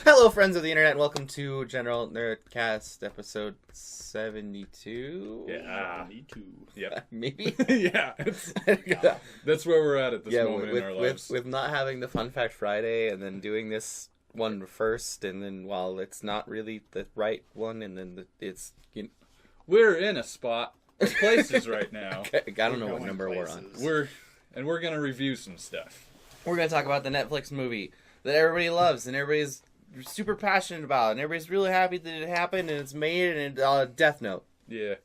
Hello, friends of the internet, and welcome to General Nerdcast, episode 72? Yeah. Me too. Yep. Maybe? Yeah. That's where we're at this moment in our lives. With not having the Fun Fact Friday, and then doing this one first, and then while it's not really the right one, and then it's... We're in a spot of places right now. I don't know what number we're on. We're going to review some stuff. We're going to talk about the Netflix movie that everybody loves, and everybody's super passionate about, and everybody's really happy that it happened, and it's made, and Death Note. Yeah.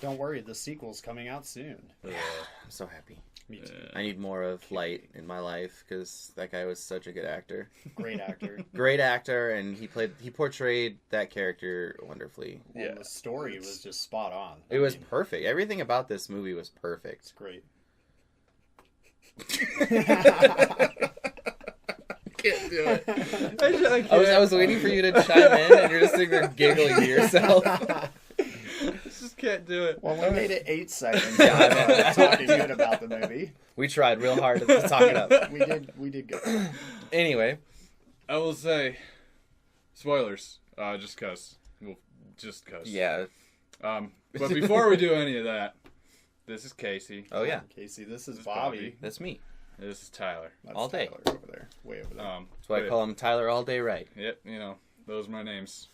Don't worry, the sequel's coming out soon. I'm so happy. Me too. I need more of light in my life, because that guy was such a good actor. Great actor. Great actor, and he portrayed that character wonderfully. Well, Yeah. the story was just spot on. It was perfect. Everything about this movie was perfect. It's great. Can't do it. I was waiting for you to chime in, and you're just sitting there giggling to yourself. Just can't do it. Well, we made it 8 seconds. Yeah, Talking good about the movie. We tried real hard to talk it up. We did good. Anyway, I will say, spoilers. Just cause. Well, just cause. yeah. But before we do any of that, this is Casey. Oh yeah, Casey, this is This is Bobby. that's me. This is Tyler. That's All day. Tyler over there. Way over there. That's why I call him Tyler All Day Right. Yep, those are my names.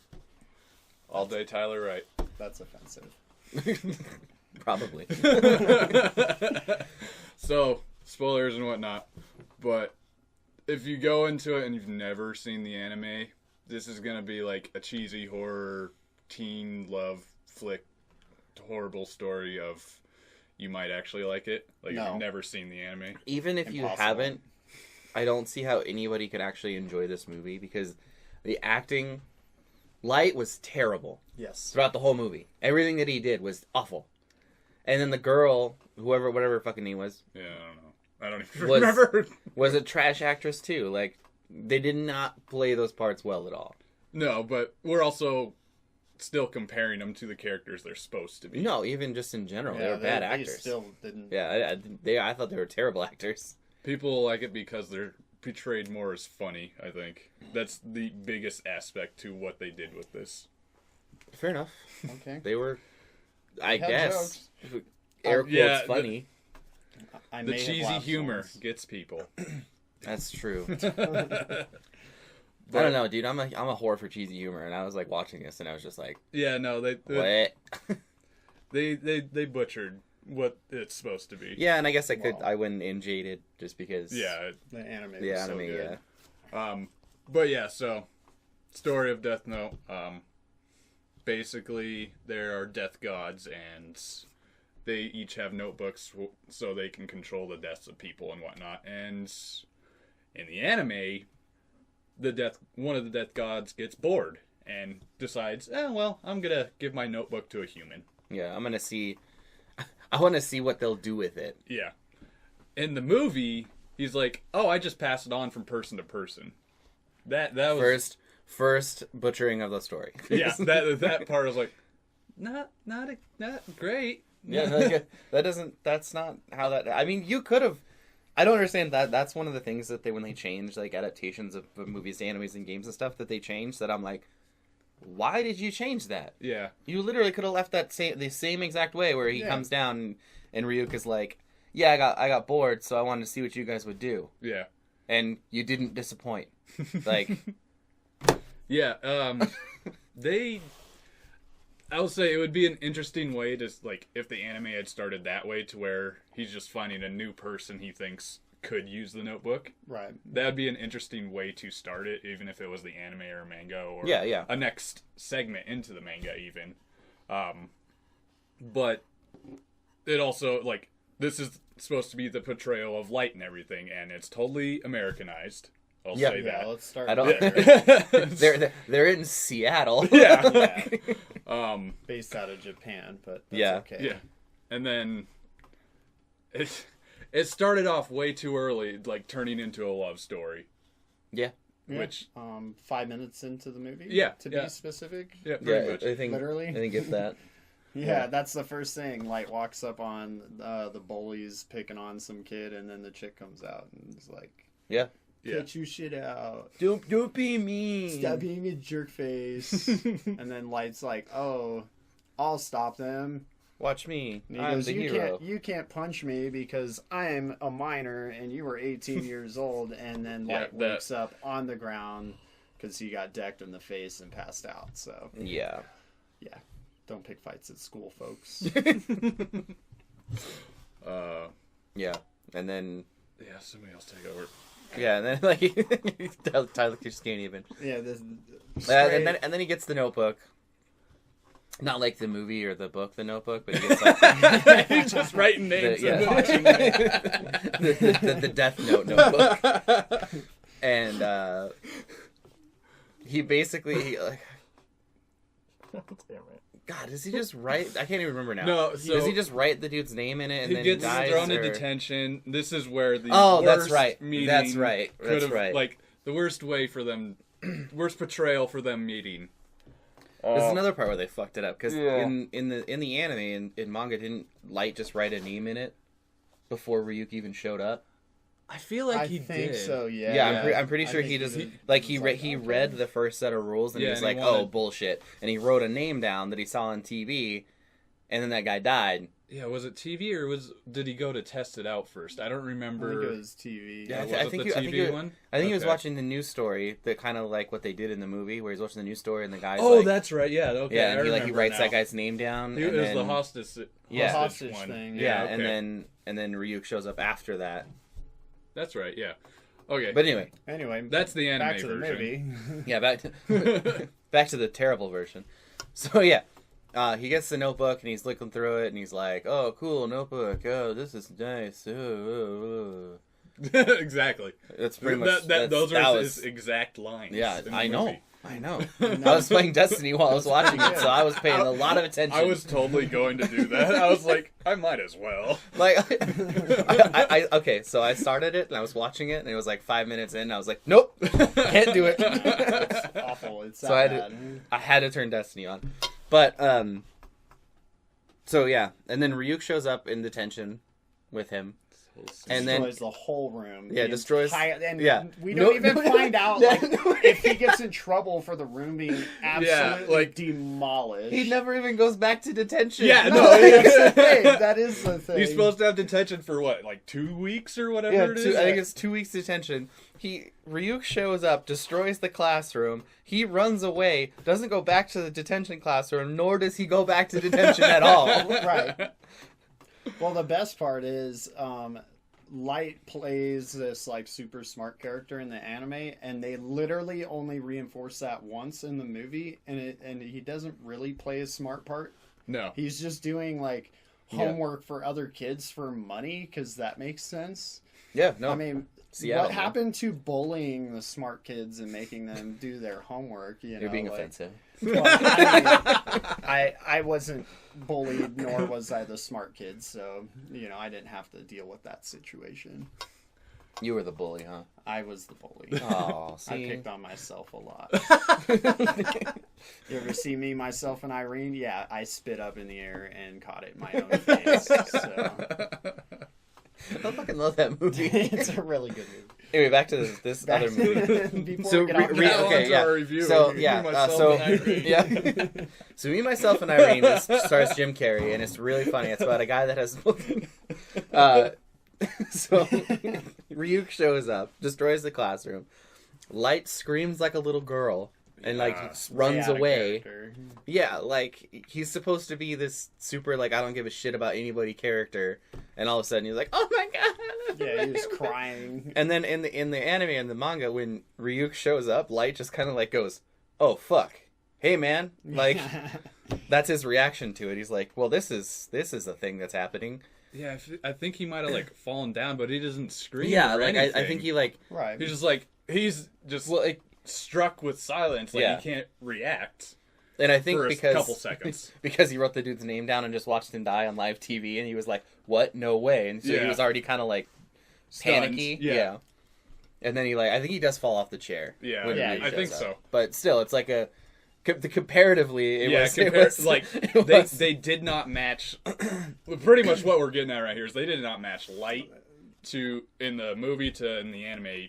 All day Tyler Wright. That's offensive. Probably. So, spoilers and whatnot. But if you go into it and you've never seen the anime, this is going to be like a cheesy horror, teen love flick, horrible story of you might actually like it. Like, if No. you've never seen the anime. Even if you Impossible. haven't, I don't see how anybody could actually enjoy this movie, because the acting, Light was terrible Yes. throughout the whole movie. Everything that he did was awful. And then the girl, whatever her fucking name was, Yeah, I don't know. I don't even Was- remember. was a trash actress too. Like, they did not play those parts well at all. No, but we're also still comparing them to the characters they're supposed to be. No, even just in general, they were bad they actors. still didn't. Yeah, I thought they were terrible actors. People like it because they're portrayed more as funny, I think. That's the biggest aspect to what they did with this. Fair enough. Okay. They were, I had guess, air quotes yeah, funny. I The may have cheesy laughed humor once. gets people. That's true. But, I don't know, dude. I'm a whore for cheesy humor, and I was like watching this, and I was just like, Yeah, no, they what? they butchered what it's supposed to be. Yeah, and I guess Well. I went in jaded just because. Yeah. The anime. The was anime, so good. yeah. But yeah, so story of Death Note. Basically, there are death gods, and they each have notebooks so they can control the deaths of people and whatnot. And in the anime, one of the death gods gets bored and decides, well, I'm gonna give my notebook to a human. Yeah, I'm gonna see. I want to see what they'll do with it. Yeah. In the movie, he's like, "Oh, I just pass it on from person to person." That was First butchering of the story. yeah. That part was like, not great. Yeah, that's not how that. I mean, you could have. I don't understand that. That's one of the things that when they change like adaptations of movies, to animes, and games and stuff that they change. That I'm like, why did you change that? Yeah. You literally could have left that the same exact way where he Yeah. comes down and Ryuk is like, yeah, I got bored, so I wanted to see what you guys would do, Yeah. and you didn't disappoint. Like, Yeah. I would say it would be an interesting way to, like, if the anime had started that way to where he's just finding a new person he thinks could use the notebook. Right. That would be an interesting way to start it, even if it was the anime or manga or Yeah. a next segment into the manga even. But it also, like, this is supposed to be the portrayal of Light and everything, and it's totally Americanized. I'll Yeah. say Yeah, that. let's start I don't. there. they're in Seattle. Yeah. Yeah. Based out of Japan, but that's Yeah. okay. Yeah. And then it started off way too early, like turning into a love story. Yeah. Yeah. Which 5 minutes into the movie. Yeah, To yeah. be specific. Yeah, pretty Yeah, much. I think Literally? I think it's that. Yeah, that's the first thing. Light walks up on the bullies picking on some kid, and then the chick comes out and is like, Yeah. Get your shit out. Don't be mean. Stop being a jerk face. And then Light's like, oh, I'll stop them. Watch me. And he I'm goes, the you hero. can't punch me because I am a minor and you were 18 years old. And then Light wakes up on the ground because he got decked in the face and passed out. So Yeah. Don't pick fights at school, folks. Yeah. And then somebody else take over. yeah, and then like Tyler just can't even. Yeah, this. And then he gets the notebook. Not like the movie or the book, The Notebook, but he gets like He's just writing names and watching the Death Note notebook. And he basically God, does he just write? I can't even remember now. No, so does he just write the dude's name in it and he then gets he dies? thrown or... into detention. This is where the Oh, worst that's right. meeting That's right. could That's have, right. Like the worst way for them, worst portrayal for them meeting. This is another part where they fucked it up because Yeah. in the anime in manga didn't Light just write a name in it before Ryuk even showed up? I feel like I he think did. so. Yeah. Yeah, I'm pretty sure I he think just did. like He he was he okay. read the first set of rules and Yeah, he was and he like, oh wanted- bullshit, and he wrote a name down that he saw on TV, and then that guy died. Yeah, was it TV or did he go to test it out first? I don't I remember. think it was TV. Yeah, Was I it think the you- I TV think you- one? I think he was Okay. watching the news story that kind of like what they did in the movie where he's watching the news story and the guy's Oh, like, that's right. Yeah, okay. yeah, I and he remember writes now. that guy's name down. He and was then, the hostage. Yeah. Hostage one. thing. yeah, okay. and then Ryuk shows up after that. That's right. Yeah. Okay. But anyway, Anyway, that's the anime back to the version. movie. yeah, back to the terrible version. So yeah, he gets the notebook and he's looking through it and he's like, "Oh, cool notebook. Oh, this is nice." Exactly. That's pretty much Those that are was- his exact lines. Yeah, in the I know. movie. I know. I was playing Destiny while I was watching it, so I was paying a lot of attention. I was totally going to do that. I was like, I might as well. like, okay, so I started it and I was watching it, and it was like 5 minutes in, and I was like, nope, can't do it. It's awful. It's So I that had bad. I had to turn Destiny on, but so yeah, and then Ryuk shows up in detention with him. And then- Destroys the whole room. Yeah, The destroys- and yeah. we No- don't even find out Yeah, like, no. if he gets in trouble for the room being absolutely like- demolished. He never even goes back to detention. Yeah, No, no, that's the thing. That is the thing. He's supposed to have detention for what, like 2 weeks or whatever Yeah, it is? I think it's 2 weeks detention. Ryuk shows up, destroys the classroom. He runs away, doesn't go back to the detention classroom, nor does he go back to detention at all. Right. Well, the best part is Light plays this like super smart character in the anime, and they literally only reinforce that once in the movie, and he doesn't really play his smart part. No. He's just doing like Yeah. homework for other kids for money because that makes sense. Yeah, no. I mean, Seattle, what man. happened to bullying the smart kids and making them do their homework? You know, You're being like, offensive. well, I wasn't bullied, nor was I the smart kid, so I didn't have to deal with that situation. You were the bully, huh? I was the bully. Oh, I see. picked on myself a lot. You ever see me, myself, and Irene? Yeah, I spit up in the air and caught it in my own face. So I fucking love that movie. it's a really good movie. Anyway, back to this Back other movie. Before So we get off re- that, okay, on to yeah. our review. So Me, yeah, myself, so and Irene. yeah. So Me, Myself, and Irene this stars Jim Carrey, and it's really funny. It's about a guy that has. So Ryuk shows up, destroys the classroom. Light screams like a little girl and like Yeah. runs way out of away. character. Yeah, like he's supposed to be this super like I don't give a shit about anybody character, and all of a sudden he's like, oh my god. Yeah, he was crying. And then in the anime and the manga, when Ryuk shows up, Light just kind of like goes, "Oh fuck, hey man!" Like that's his reaction to it. He's like, "Well, this is a thing that's happening." Yeah, I think he might have like fallen down, but he doesn't scream. Yeah, or like anything. I think he like Right. He's just like he's just well, like, struck with silence. Like Yeah. he can't react and I think for because a couple seconds. because he wrote the dude's name down and just watched him die on live TV, and he was like, "What? No way!" And so he Yeah. was already kind of like Stunned. panicky. Yeah. And then he like I think he does fall off the chair. Yeah, when yeah, Ryuk I shows think up. so. But still, it's like comparatively, it Yeah, was, like it they was- they did not match. Pretty much what we're getting at right here is they did not match Light to in the movie to in the anime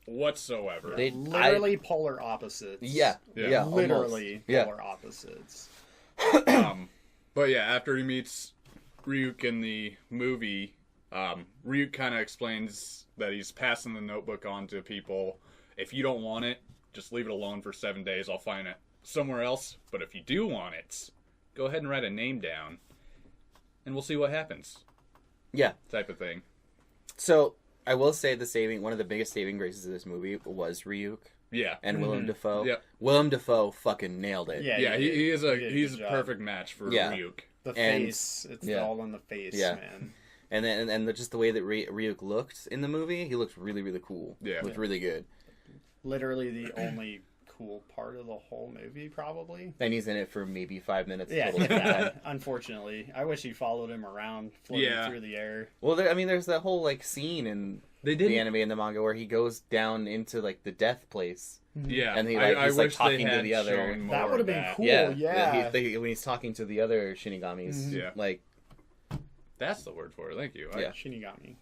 whatsoever. Literally polar opposites. Yeah, Yeah. yeah, Literally almost. Yeah. polar opposites. But yeah, after he meets Ryuk in the movie, Ryuk kind of explains that he's passing the notebook on to people. If you don't want it, just leave it alone for 7 days. I'll find it somewhere else. But if you do want it, go ahead and write a name down, and we'll see what happens. Yeah. Type of thing. So I will say one of the biggest saving graces of this movie was Ryuk Yeah. and Willem Dafoe. Yep. Willem Dafoe fucking nailed it. Yeah, He's did a good job. perfect match for Yeah. Ryuk. The And- face, it's yeah. all in the face, Yeah. man. And then just the way that Ryuk looked in the movie, he looked really, really cool. Yeah. Looked really good. Literally the only cool part of the whole movie, probably. And he's in it for maybe 5 minutes Yeah, total. unfortunately. I wish he followed him around, floating Yeah. through the air. Well, there's that whole like scene in They the didn't. anime and the manga where he goes down into like the death place. Yeah. And he, I he's, like, wish talking they to had the other- shown more That would've of been that. cool. Yeah, yeah. when he's talking to the other Shinigamis. Yeah. Like, That's the word for it. Thank you. Yeah. Shinigami.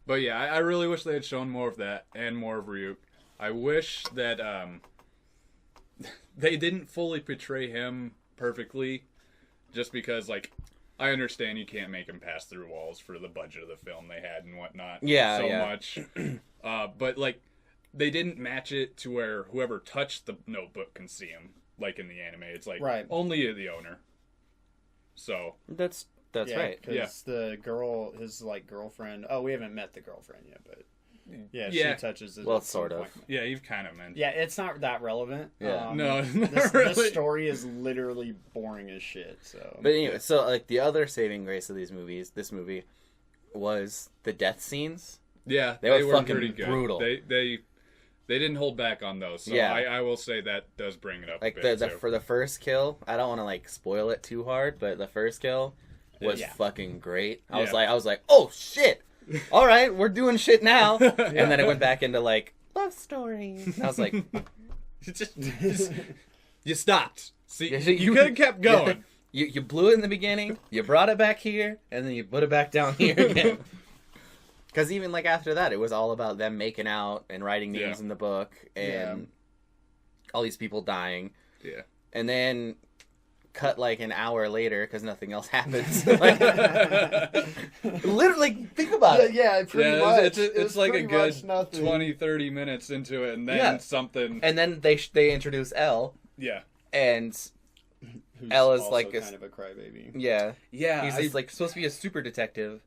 But yeah, I really wish they had shown more of that and more of Ryuk. I wish that they didn't fully portray him perfectly, just because like I understand you can't make him pass through walls for the budget of the film they had and whatnot. Yeah, so yeah. much. But like they didn't match it to where whoever touched the notebook can see him. Like in the anime, it's like Right. only the owner. So that's Yeah, right. because the girl, his like girlfriend. Oh, we haven't met the girlfriend yet, but yeah, Yeah. she touches it. Well, at some sort of. point. yeah, you've kind of mentioned. Yeah, it's not that relevant. Yeah. No, not this really. story is literally boring as shit. So, But anyway, so like the other saving grace of this movie was the death scenes. Yeah, They were fucking pretty good. brutal. They didn't hold back on those. So Yeah. I will say that does bring it up Like a bit the too. for the first kill, I don't want to like spoil it too hard, but the first kill was Yeah. fucking great. I Yeah. was like, oh shit! All right, we're doing shit now. And then it went back into like love story. And I was like, You stopped. See, Yeah, you could have kept going. you blew it in the beginning, you brought it back here, and then you put it back down here again. Because even like after that, it was all about them making out and writing names Yeah. in the book and Yeah. all these people dying. Yeah. And then cut like an hour later because nothing else happens. Like, literally, think about it. yeah, pretty Yeah, much. it's like a pretty good much nothing. 20, 30 minutes into it, and then Yeah. something. And then they introduce Elle, Yeah. and Who's Elle is also like a- kind of a crybaby. yeah, Yeah. he's like supposed to be a super detective,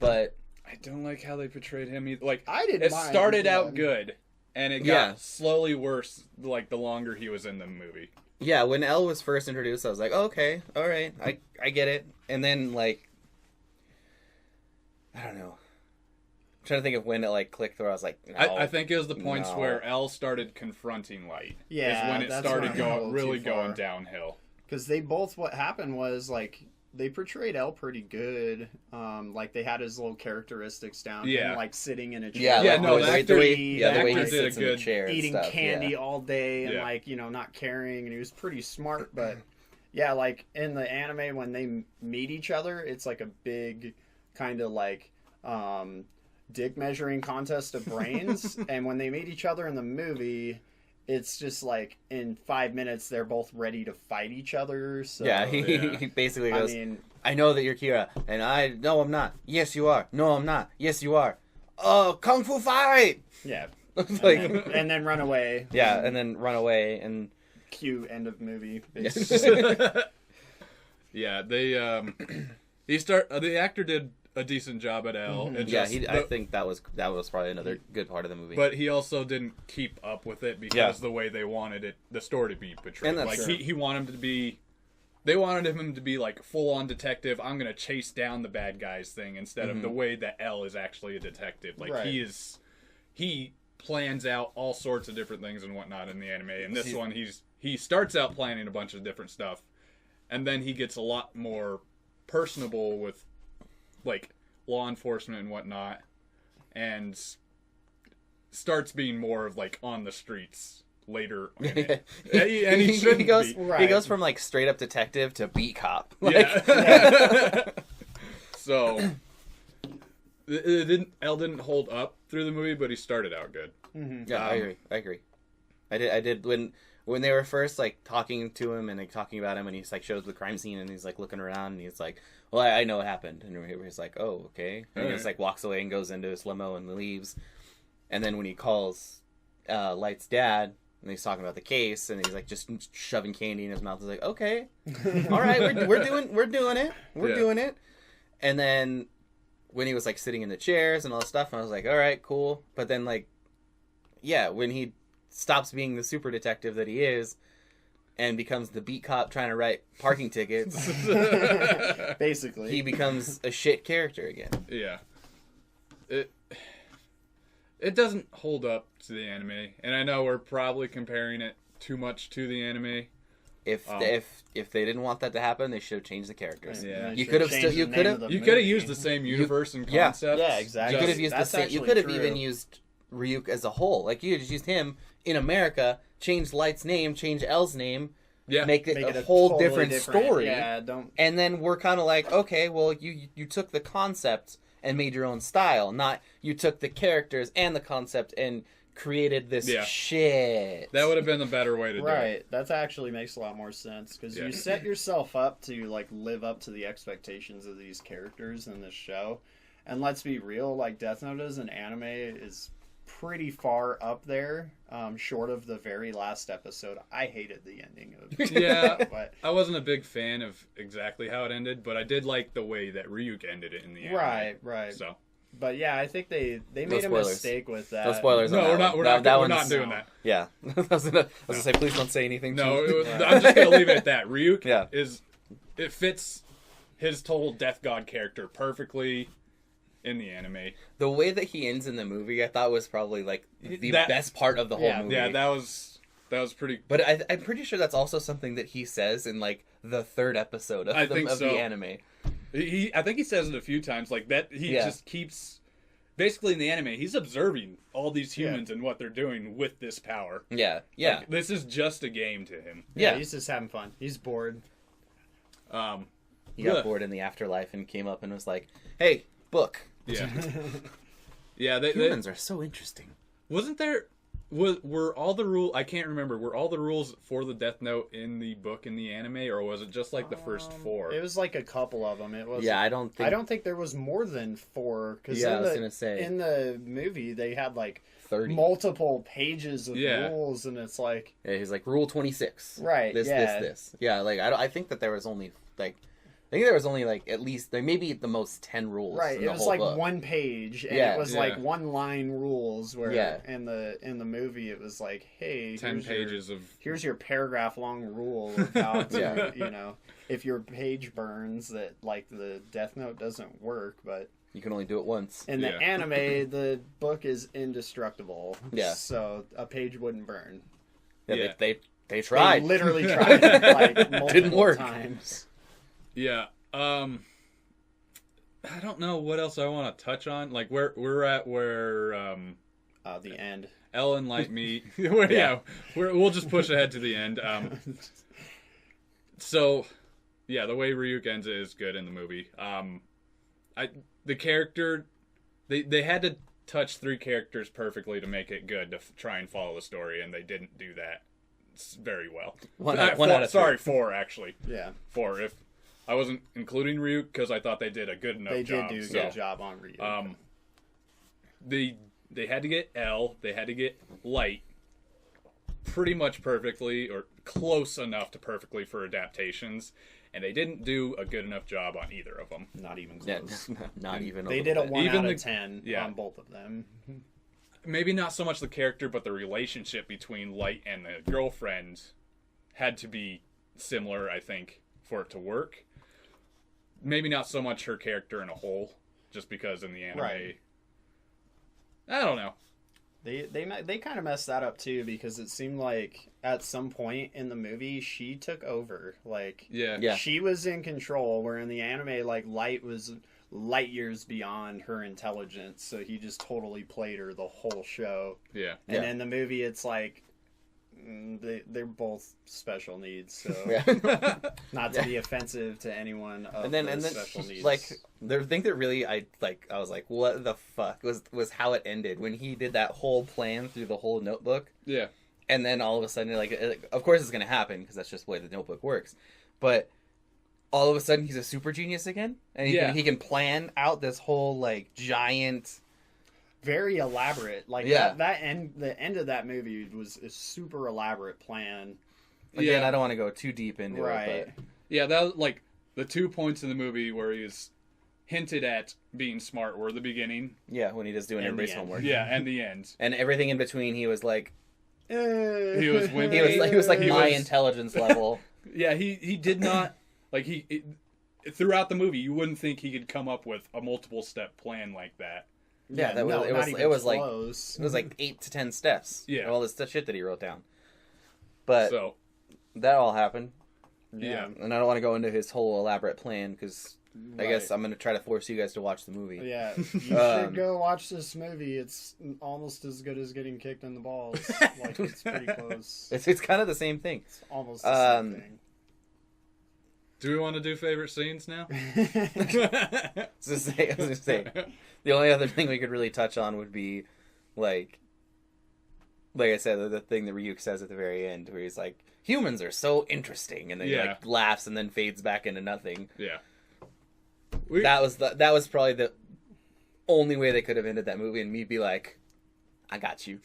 but I don't like how they portrayed him either. Like, I didn't. it mind, started yeah. out good, and it got Yeah. slowly worse, like, the longer he was in the movie. yeah, when Elle was first introduced, I was like, oh, okay, all right, I get it. And then like, I don't know. I'm trying to think of when it like clicked through. I was like, no, I think it was the points No. where Elle started confronting Light. Yeah, is when it that's started when it got a going little really too going far. downhill. Because they both, what happened was like they portrayed Elle pretty good. Like they had his little characteristics down. Yeah. him, like sitting in a chair. yeah, Yeah, like, no, the the way, actor- the way, the yeah, the way he actor did a sits in the good- chair, and eating stuff, candy yeah. all day and Yeah. like not caring, and he was pretty smart. But yeah, like in the anime when they meet each other, it's like a big kind of like dick measuring contest of brains. And when they meet each other in the movie, it's just like in 5 minutes they're both ready to fight each other. So Yeah, Yeah. he basically I goes, mean, I know that you're Kira, and no, I'm not. Yes, you are. No, I'm not. Yes, you are. Oh, kung fu fight! yeah. Like, And then run away. yeah, and then run away, and Cue end of movie. Yeah, they the actor did a decent job at Elle. It yeah, just- I think that was probably another good part of the movie. But he also didn't keep up with it because Yeah. the way they wanted the story to be portrayed. And that's Like true. he wanted him to be, they wanted him to be like full on detective. I'm gonna chase down the bad guys thing instead of the way that Elle is actually a detective. Like Right. he plans out all sorts of different things and whatnot in the anime. And this See- one he starts out planning a bunch of different stuff, and then he gets a lot more personable with like law enforcement and whatnot, and starts being more of like on the streets later in it. and he shouldn't he goes be. Right. he goes from like straight up detective to beat cop. Like, Yeah. So L didn't hold up through the movie, but he started out good. Yeah, I agree. I did when they were first like talking to him and like talking about him, and he's like shows the crime scene and he's like looking around and he's like, well, I know what happened, and he's like, oh, okay, and he just like walks away and goes into his limo and leaves, and then when he calls Light's dad and he's talking about the case and he's like just shoving candy in his mouth, he's like, okay, all right, we're doing it, and then when he was like sitting in the chairs and all that stuff, and I was like, all right, cool, but then like, yeah, when he stops being the super detective that he is and becomes the beat cop trying to write parking tickets, basically, he becomes a shit character again. Yeah. It doesn't hold up to the anime, and I know we're probably comparing it too much to the anime. If they didn't want that to happen, they should have changed the characters. Yeah. You could have used the same universe and concepts. Yeah, exactly. You could have used That's the same. You actually could have true. even used Ryuk as a whole. Like you could just used him in America, change Light's name, change L's name, Yeah. make it Make it a whole totally different story. Yeah, don't. And then we're kind of like, okay, well, you took the concept and made your own style, not you took the characters and the concept and created this shit. That would have been the better way to do it. Right, that actually makes a lot more sense because Yeah. you set yourself up to like live up to the expectations of these characters in this show, and let's be real, like Death Note as an anime is pretty far up there, short of the very last episode. I hated the ending of Yeah. but I wasn't a big fan of exactly how it ended, but I did like the way that Ryuk ended it in the anime. right. So But yeah, I think they made a spoilers. mistake with that. No spoilers. on no, that we're not. one. We're That- not. that We're one's- not doing that. Yeah, I was gonna say, please don't say anything. No, too- I'm just gonna leave it at that. Ryuk Yeah. it fits his total Death God character perfectly in the anime. The way that he ends in the movie, I thought was probably like the That- best part of the whole Yeah, movie. Yeah, that was pretty. But I'm pretty sure that's also something that he says in like the third episode of, I think the so. anime. I think he says it a few times like that. He Yeah. just keeps basically in the anime. He's observing all these humans and what they're doing with this power. Yeah. Like, this is just a game to him. Yeah. He's just having fun. He's bored. He got Yeah. bored in the afterlife and came up and was like, "Hey, book. Yeah, yeah. Humans are so interesting." Wasn't there? Were all the rules? I can't remember. Were all the rules for the Death Note in the book in the anime, or was it just like the first four? It was like a couple of them. It was. Yeah, I don't think there was more than 4. Because Yeah, I was gonna say. in the movie they had like 30. multiple pages of Yeah. rules, and it's like Yeah, he's like Rule 26. Right, This. yeah. This. Yeah. Like I think that there was only like at least like maybe the most 10 rules. right. In It the was whole like book. one page, and Yeah. it was Yeah. like one line rules. Where Yeah. in the movie it was like, hey, 10 here's your- pages of. Here's your paragraph long rule of how to, Yeah. if your page burns, that like the Death Note doesn't work. But You can only do it once. in the Yeah. anime, the book is indestructible. Yeah. So a page wouldn't burn. Yeah. Yeah. They They tried. literally tried it, like multiple Didn't work. times. Yeah. I don't know what else I want to touch on. Like we're at where The end. Elle and Light meet. We'll just push ahead to the end. So, yeah, the way Ryuk ends it is good in the movie. The character, they had to touch 3 characters perfectly to make it good to try and follow the story, and they didn't do that very well. One out of 3. Sorry, 4 actually. Yeah, 4. If I wasn't including Ryuk because I thought they did a good enough they job. did do a so, good job on Ryu. They had to get Elle, they had to get Light pretty much perfectly or close enough to perfectly for adaptations, and they didn't do a good enough job on either of them. Not even Yeah, close. not even. They a did a little bit. 1 Even out the- of 10 yeah. on both of them. Maybe not so much the character, but the relationship between Light and the girlfriend had to be similar, I think, for it to work. Maybe not so much her character in a whole, just because in the anime, Right. I don't know. They kind of messed that up too, because it seemed like at some point in the movie she took over. Like Yeah. she was in control, where in the anime, like Light was light years beyond her intelligence, so he just totally played her the whole show. Yeah. And Yeah. in the movie, it's like They're both special needs, so Yeah. not to be offensive to anyone of and then those special needs. like the thing that really I was like, what the fuck was how it ended when he did that whole plan through the whole Notebook, Yeah. and then all of a sudden of course it's gonna happen because that's just the way the Notebook works, but all of a sudden he's a super genius again, and he can plan out this whole like giant. Very elaborate. Like Yeah. the end of that movie was a super elaborate plan. Again, Yeah. I don't want to go too deep into Right. it, Yeah, that was, like, the 2 points in the movie where he's hinted at being smart were the beginning. but yeah, when he was doing And the everybody's end. homework, Yeah, and the end. and everything in between, he was like, He was wimpy. he was like He my was- intelligence level. Yeah, he did not, like, throughout the movie, you wouldn't think he could come up with a multiple step plan like that. Yeah, that was no, it. not Was even it was close. it was like 8 to 10 steps. Yeah. all this shit that he wrote down. But So, that all happened, yeah. and I don't want to go into his whole elaborate plan because I guess Right. I'm going to try to force you guys to watch the movie. Yeah, you should go watch this movie. It's almost as good as getting kicked in the balls. Like, it's pretty close. It's kind of the same thing. It's almost the same Do we want to do favorite scenes now? thing. I was gonna say, the only other thing we could really touch on would be like I said, the thing that Ryuk says at the very end, where he's like, "Humans are so interesting," and then he Yeah. like laughs and then fades back into nothing. Yeah. That was probably the only way they could have ended that movie, and me be like, "I got you,"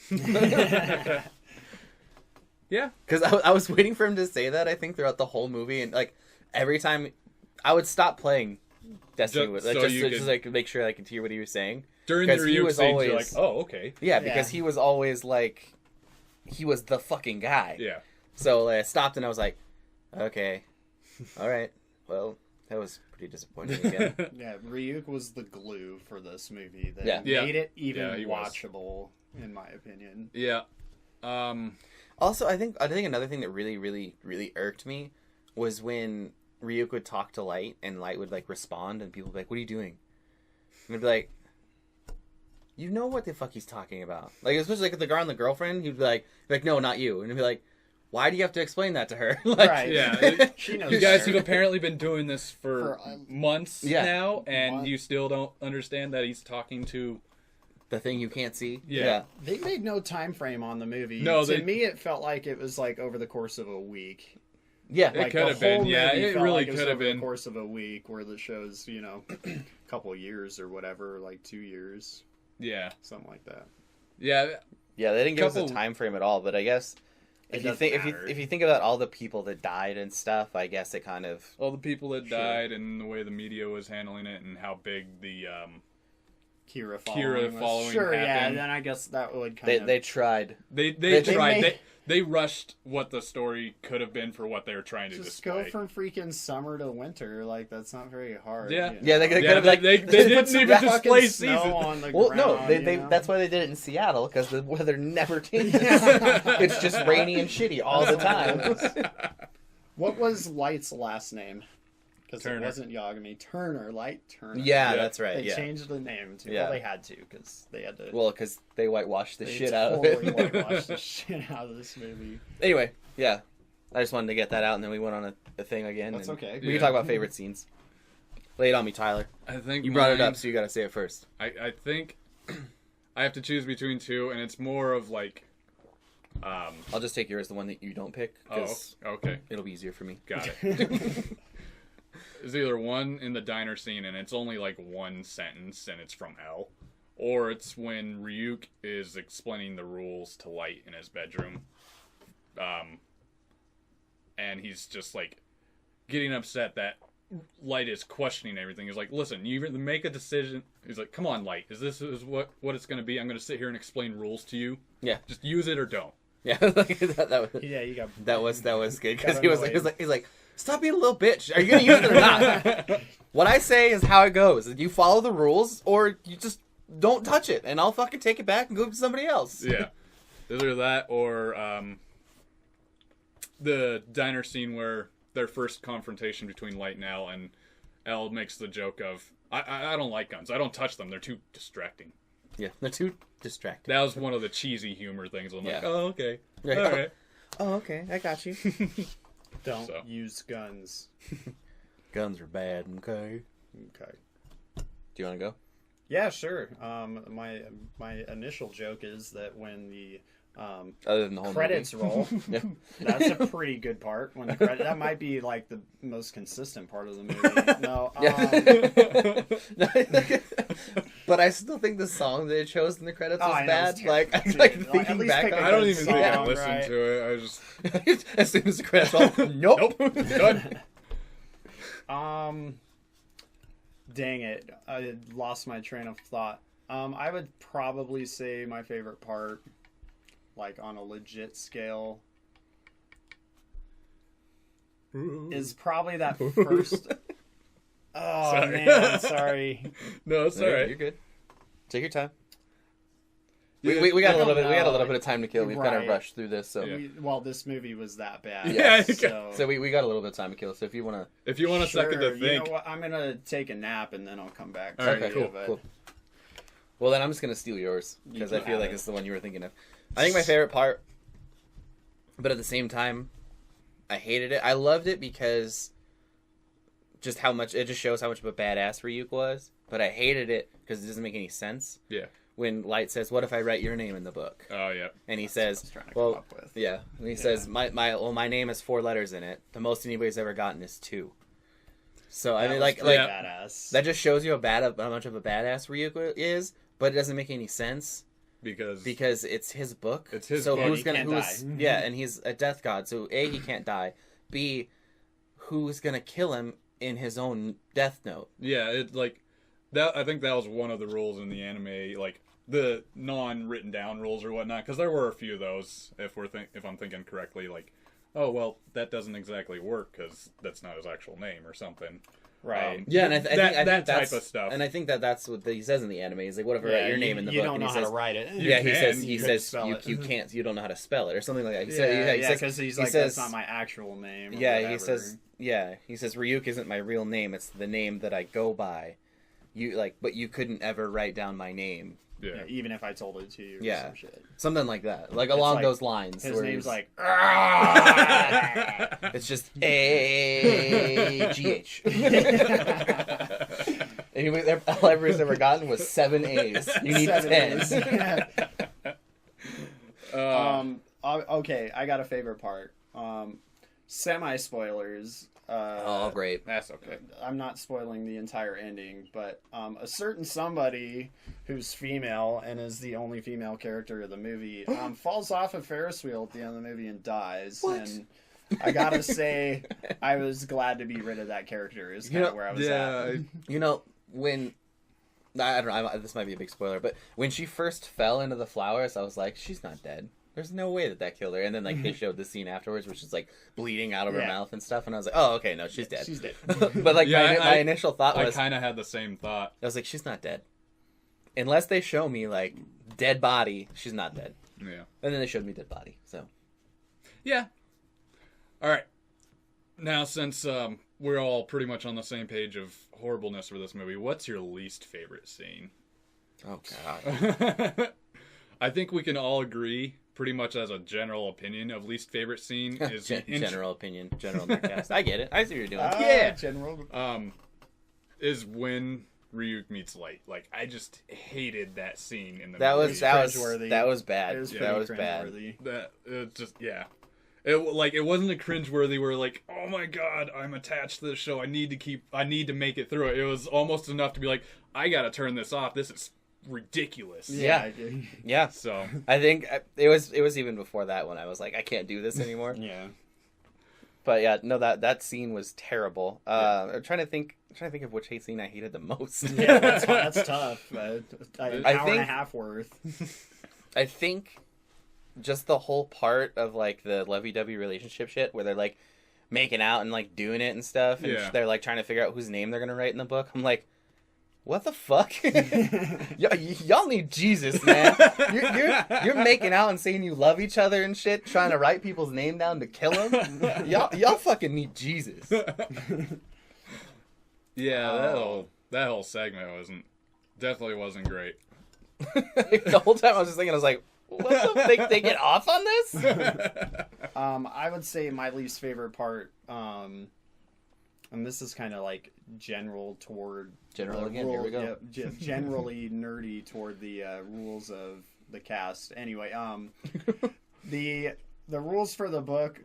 Yeah. because I was waiting for him to say that. I think throughout the whole movie, and like every time I would stop playing Destiny, Just like, so you just could- like make sure I could hear what he was saying. During the 'Cause he Ryuk was scenes, you're like, always- oh, okay. Yeah, because Yeah. he was always like, he was the fucking guy. Yeah. So like, I stopped and I was like, okay, all right, well, that was pretty disappointing again. Yeah, Ryuk was the glue for this movie that Yeah. Yeah. made it even Yeah, he was. watchable, in my opinion. Yeah. Also, I think another thing that really, really, really irked me was when Ryuk would talk to Light and Light would like respond and people would be like, "What are you doing?" And I'd be like, "You know what the fuck he's talking about?" Like especially like with the girl and the girlfriend, he'd be like, "No, not you," and he'd be like, "Why do you have to explain that to her?" Like, Right. Yeah. She knows You guys better. have apparently been doing this for For, months Yeah. now, and Month. you still don't understand that he's talking to... the thing you can't see. Yeah. They made no time frame on the movie. No, to they- me it felt like it was like over the course of a week. Yeah. It Like, could the have been, whole yeah, movie it felt really like was could have over been. the course of a week, where the show's, a couple years or whatever, like 2 years, Yeah. something like that. Yeah. Yeah, they didn't give us Couple- a time frame at all, but I guess It if you doesn't think matter. if you think about all the people that died and stuff, I guess it kind of All the people that Sure. died and the way the media was handling it and how big the... Kira Kira was- following Sure, yeah, happened. then I guess that would kind of... they tried. They They tried... made- They rushed what the story could have been for what they were trying to Just display. go from freaking summer to winter. Like, that's not very hard. Yeah. Yeah, they could Yeah, have like they Put didn't some even fucking display snow season. on the Well, ground, no, they you know? that's why they did it in Seattle because the weather never changes. It's just rainy and shitty all the time. What was Light's last name? Because it Turner. wasn't Yagami. Turner, Light Turner. Yeah, Yeah. that's right. They Yeah, changed the name too. Yeah. Well, they had to because they had to. well, because they whitewashed the they shit out of totally it. whitewashed the shit out of this movie. Anyway, yeah, I just wanted to get that out, and then we went on a thing again. That's and okay. We Yeah. can talk about favorite scenes. Lay it on me, Tyler. I think You brought it mine- up, so you got to say it first. I think I have to choose between two, and it's more of like... I'll just take yours, the one that you don't pick, Oh, because okay. it'll be easier for me. Got it. It's either one in the diner scene, and it's only like one sentence, and it's from L, or it's when Ryuk is explaining the rules to Light in his bedroom, and he's just like getting upset that Light is questioning everything. He's like, "Listen, you either make a decision." He's like, "Come on, Light, is what it's going to be? I'm going to sit here and explain rules to you. Yeah, Just use it or don't." yeah, like, that was Yeah, you got. that was good because Got he was annoyed. like, stop being a little bitch. Are you gonna use it or not? What I say is how it goes. You follow the rules, or you just don't touch it, and I'll fucking take it back and go to somebody else. Yeah. Either that or the diner scene where their first confrontation between Light and L, and L makes the joke of, I don't like guns. I don't touch them. They're too distracting. Yeah, they're too distracting. That was one of the cheesy humor things. I'm like, Yeah. oh, okay. Yeah. All right. Oh, okay, I got you. Don't So. use guns. Guns are bad. Okay. Okay. Do you want to go? Yeah, sure. My initial joke is that when the Other than the whole credits movie. roll, Yeah. that's a pretty good part. When the credit, that might be like the most consistent part of the movie. No, But I still think the song that it chose in the credits Oh, was I know, bad. it's Like, terrible. like Dude, like, at thinking least back pick a on I don't good even think I song, listened right? to it. I just it, as soon as the credits roll, nope. done. Dang it, I lost my train of thought. I would probably say my favorite part, like on a legit scale, is probably that first. Oh Sorry. man, sorry. No, it's You're alright. good. Take your time. Yeah, We got I a little don't bit. We got a know. little bit of time to kill. We've kind of Right. rushed through this, so Yeah. Well, this movie was that bad. Yeah. So, we got a little bit of time to kill. So if you want to, If you want a second to You think, know what? I'm gonna take a nap and then I'll come back. All right, to okay, you, cool, but- cool. Well, then I'm just gonna steal yours You because can I feel have like it. it's the one you were thinking of. I think my favorite part, but at the same time, I hated it. I loved it because just how much it just shows how much of a badass Ryuk was. But I hated it because it doesn't make any sense. yeah. When Light says, "What if I write your name in the book?" Oh yeah. And he That's what I says, was trying to come "Well, up with. yeah." And he says, "My name has 4 letters in it. The most anybody's ever gotten is 2." So I That mean, was like pretty Yeah. badass. that just shows you how much of a badass Ryuk is. But it doesn't make any sense because it's his book. It's his so book. who's He gonna can't who's die. yeah, and he's a death god. So A, he can't die. B, who's gonna kill him in his own death note? Yeah, it like that. I think that was one of the rules in the anime, like the non-written down rules or whatnot. Because there were a few of those. If I'm thinking correctly, like, oh well, that doesn't exactly work because that's not his actual name or something. right. Yeah, and I think that that's, type of stuff. And I think that's what he says in the anime. He's like, "What if I Yeah, write your name in the you book?" don't and know he how says, to write it. "Yeah." He can. says, You "He couldn't says spell you it. you can't. You don't know how to spell it or something like that." He Yeah, said, he says, because he's he like, says- that's not my actual name. Or Yeah, he whatever. says, yeah, he says Ryuk isn't my real name. It's the name that I go by. You like, but you couldn't ever write down my name. Yeah. Yeah, even if I told it to you. Or Yeah. some shit. Something like that, like along like- those lines. His where name's he's- like. it's just A-G-H. And all everybody's ever gotten was 7 A's. You need 7 10. A's. Okay, I got a favorite part. Semi spoilers. Oh, great. That's okay. I'm not spoiling the entire ending, but a certain somebody who's female and is the only female character of the movie falls off a Ferris wheel at the end of the movie and dies. What? And I gotta say, I was glad to be rid of that character. Is kind of where I was at. You know, when I don't know, this might be a big spoiler, but when she first fell into the flowers, I was like, she's not dead. There's no way that killed her. And then like they showed the scene afterwards, which is like bleeding out of her Yeah. mouth and stuff, and I was like, oh, okay, no, she's dead. She's dead. But like Yeah, my initial thought I was, kind of had the same thought. I was like, she's not dead. Unless they show me like dead body, she's not dead. Yeah. And then they showed me dead body. So Yeah. All right. Now, since we're all pretty much on the same page of horribleness for this movie, what's your least favorite scene? oh god. I think we can all agree, pretty much as a general opinion, of least favorite scene is General opinion, general nerdcast. I get it. I see what you're doing. Yeah. General. is when Ryuk meets Light. Like, I just hated that scene in the That movie. was cringeworthy. that was bad. It was that pretty was bad. cringeworthy. That it just yeah. It wasn't a cringeworthy where like, oh my god, I'm attached to this show. I need to make it through it. It was almost enough to be like, I gotta turn this off. This is ridiculous. Yeah. Yeah. So I think it was even before that when I was like, I can't do this anymore. Yeah. But yeah, no, that scene was terrible. I'm trying to think of which scene I hated the most. Yeah, that's tough. An I hour and think- a half worth. I think just the whole part of like the lovey-dovey relationship shit where they're like making out and like doing it and stuff, and Yeah. they're like trying to figure out whose name they're gonna write in the book. I'm like, what the fuck? Y'all need Jesus, man. You're making out and saying you love each other and shit, trying to write people's name down to kill them. Y'all fucking need Jesus. yeah, Oh. that whole segment definitely wasn't great. The whole time I was just thinking, I was like, what the? They get off on this? I would say my least favorite part, and this is kind of like general toward General the again, here we go. yeah, generally nerdy toward the rules of the cast. Anyway, the rules for the book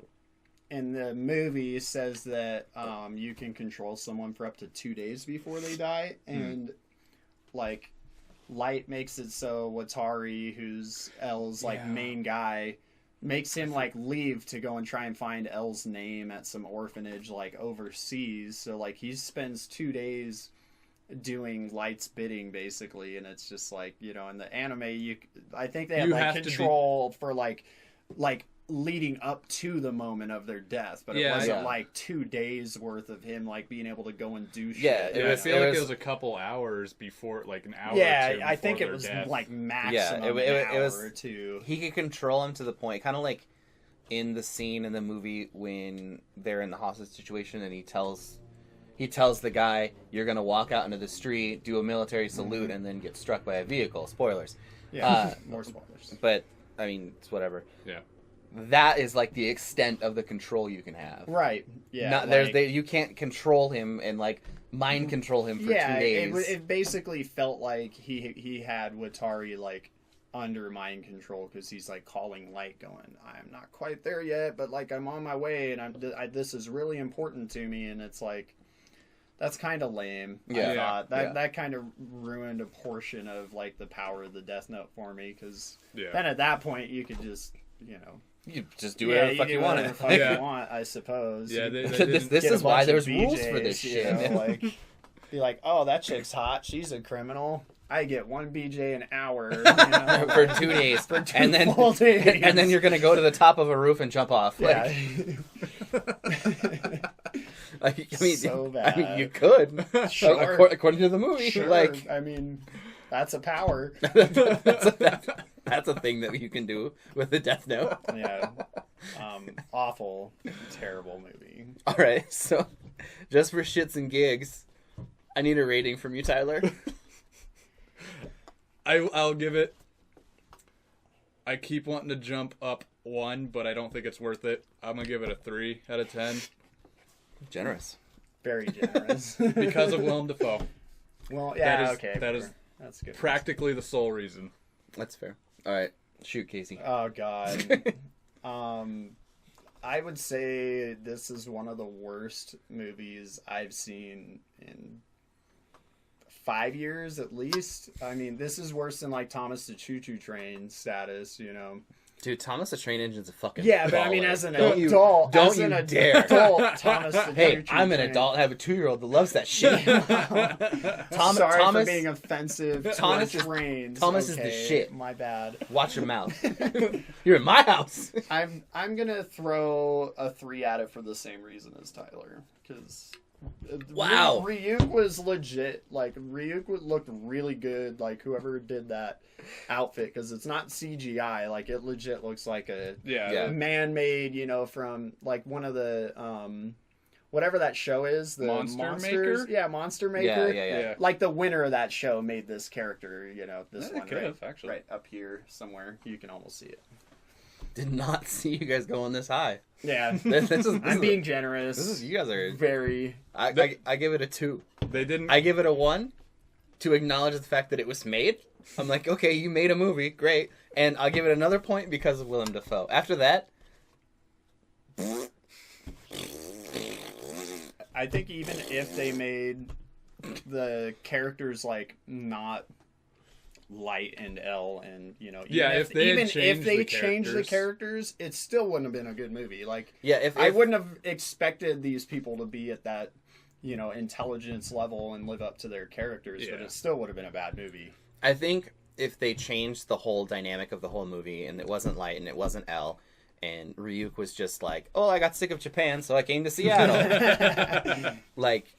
in the movie says that you can control someone for up to 2 days before they die, and like Light makes it so Watari, who's L's like main guy, makes him like leave to go and try and find L's name at some orphanage like overseas. So like he spends 2 days doing Light's bidding basically, and it's just like, you know, in the anime I think they have You like have to control for like leading up to the moment of their death, but it Yeah, wasn't yeah. like 2 days worth of him like being able to go and do shit. Yeah, Yeah, was- I feel like was- it was a couple hours before, like an hour or Yeah, two I think before it was their death. like maximum Yeah, an it hour was- or two. He could control him to the point, kind of like in the scene in the movie when they're in the hostage situation, and he tells the guy, "You're gonna walk out into the street, do a military salute, and then get struck by a vehicle." Spoilers. Yeah, more spoilers. But I mean, it's whatever. Yeah. That is like the extent of the control you can have. Right. Yeah. Not, you can't control him and like mind control him for 2 days. It basically felt like he had Watari like under mind control, because he's like calling Light, going, "I'm not quite there yet, but like I'm on my way, and this is really important to me." And it's like, that's kind of lame. Yeah. I thought Yeah. that kind of ruined a portion of like the power of the Death Note for me, because Yeah. then at that point you could just, you know, You just do whatever the fuck do you whatever want. the fuck Yeah. you want, I suppose. Yeah, You they this didn't- this get a is why bunch of there's rules for BJs, this you shit. know, like, be like, "Oh, that chick's hot. She's a criminal. I get 1 BJ an hour, you know, for 2 days, for 2 and then full days." and then you're gonna go to the top of a roof and jump off. yeah. Like, I mean, So I mean, bad. you could, Sure. according to the movie. Sure. Like, I mean, that's a power. that's a thing that you can do with the Death Note. Yeah. Awful, terrible movie. All right, so just for shits and gigs, I need a rating from you, Tyler. I'll give it. I keep wanting to jump up 1, but I don't think it's worth it. I'm gonna give it a 3 out of 10 Generous. Very generous. because of Willem Dafoe. Well, yeah, That is- okay. that is that's good. Practically the sole reason. That's fair. All right, shoot, Casey. Oh God. I would say this is one of the worst movies I've seen in 5 years at least. I mean, this is worse than like Thomas the Choo Choo Train status, you know. Dude, Thomas the Train Engine's a fucking Yeah, but I mean, baller. as an Don't you- adult, don't as an you dare. adult, Thomas the Hey, Choo Choo I'm an Train. adult. I have a 2-year-old that loves that shit. Sorry Thomas, for being offensive. Thomas to is- trains. Thomas is the Okay, shit. My bad. watch your mouth. You're in my house. I'm gonna throw a 3 at it for the same reason as Tyler, because Wow. Ryuk was legit. Like Ryuk looked really good. Like whoever did that outfit, because it's not CGI. Like it legit looks like a Yeah. man-made. You know, from like one of the whatever that show is, the Monster Monsters. Maker? Yeah, Monster Maker. Yeah. Like the winner of that show made this character. You know, this Yeah, one could right, have, actually. right up here somewhere. You can almost see it. Did not see you guys going this high. Yeah. This is I'm being generous. This is you guys are. very. I give it a 2. They didn't. I give it a 1 to acknowledge the fact that it was made. I'm like, okay, you made a movie, great, and I'll give it another point because of Willem Dafoe. After that, I think even if they made the characters like not Light and L, and you know, Yeah, if they had even changed if they the changed the characters- characters, it still wouldn't have been a good movie. Like, yeah, if I wouldn't have expected these people to be at that, you know, intelligence level and live up to their characters, but Yeah. it still would have been a bad movie. I think if they changed the whole dynamic of the whole movie and it wasn't Light and it wasn't L, and Ryuk was just like, oh, I got sick of Japan, so I came to Seattle. Like,